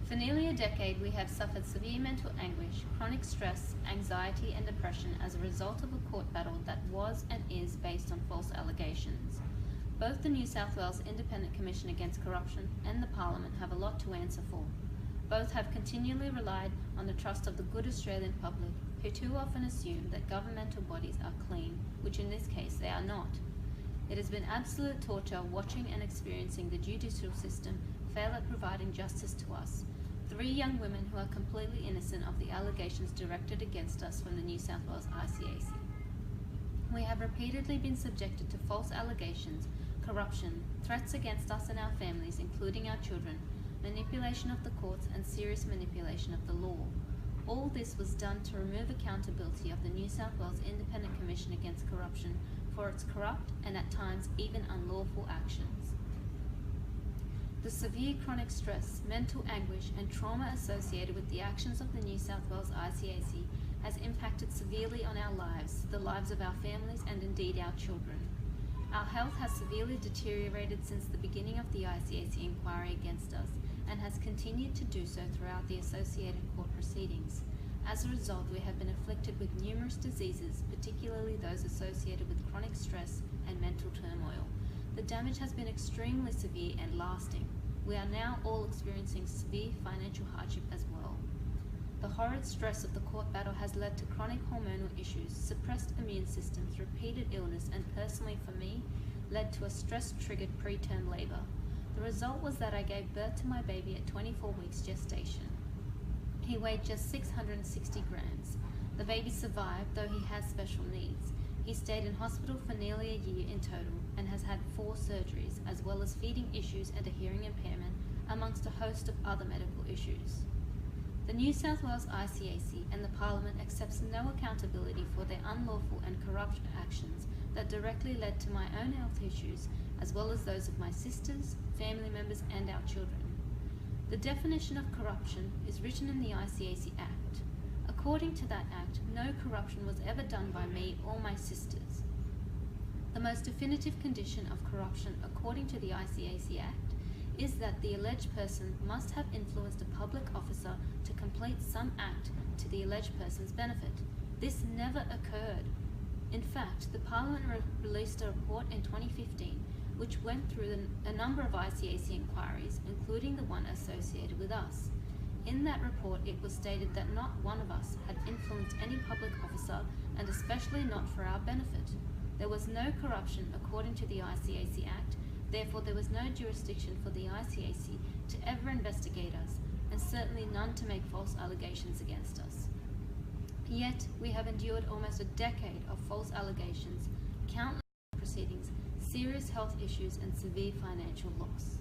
For nearly a decade, we have suffered severe mental anguish, chronic stress, anxiety, and depression as a result of a court battle that was and is based on false allegations. Both the New South Wales Independent Commission Against Corruption and the Parliament have a lot to answer for. Both have continually relied on the trust of the good Australian public, who too often assume that governmental bodies are clean, which in this case they are not. It has been absolute torture watching and experiencing the judicial system fail at providing justice to us, 3 young women who are completely innocent of the allegations directed against us from the New South Wales ICAC. We have repeatedly been subjected to false allegations, corruption, threats against us and our families, including our children, manipulation of the courts, and serious manipulation of the law. All this was done to remove accountability of the New South Wales Independent Commission Against Corruption for its corrupt and at times even unlawful actions. The severe chronic stress, mental anguish, and trauma associated with the actions of the New South Wales ICAC has impacted severely on our lives, the lives of our families, and indeed our children. Our health has severely deteriorated since the beginning of the ICAC inquiry against us and has continued to do so throughout the associated court proceedings. As a result, we have been afflicted with numerous diseases, particularly those associated with chronic stress and mental turmoil. The damage has been extremely severe and lasting. We are now all experiencing severe financial hardship as well. The horrid stress of the court battle has led to chronic hormonal issues, suppressed immune systems, repeated illness, and personally for me, led to a stress-triggered preterm labour. The result was that I gave birth to my baby at 24 weeks gestation. He weighed just 660 grams. The baby survived, though he has special needs. He stayed in hospital for nearly a year in total and has had 4 surgeries, as well as feeding issues and a hearing impairment, amongst a host of other medical issues. The New South Wales ICAC and the Parliament accepts no accountability for their unlawful and corrupt actions that directly led to my own health issues, as well as those of my sisters, family members, and our children. The definition of corruption is written in the ICAC Act. According to that Act, no corruption was ever done by me or my sisters. The most definitive condition of corruption, according to the ICAC Act, is that the alleged person must have influenced a public officer to complete some act to the alleged person's benefit. This never occurred. In fact, the Parliament released a report in 2015 which went through a number of ICAC inquiries, including the one associated with us. In that report, it was stated that not one of us had influenced any public officer, and especially not for our benefit. There was no corruption according to the ICAC Act, therefore there was no jurisdiction for the ICAC to ever investigate us, and certainly none to make false allegations against us. Yet, we have endured almost a decade of false allegations, countless proceedings, serious health issues, and severe financial loss.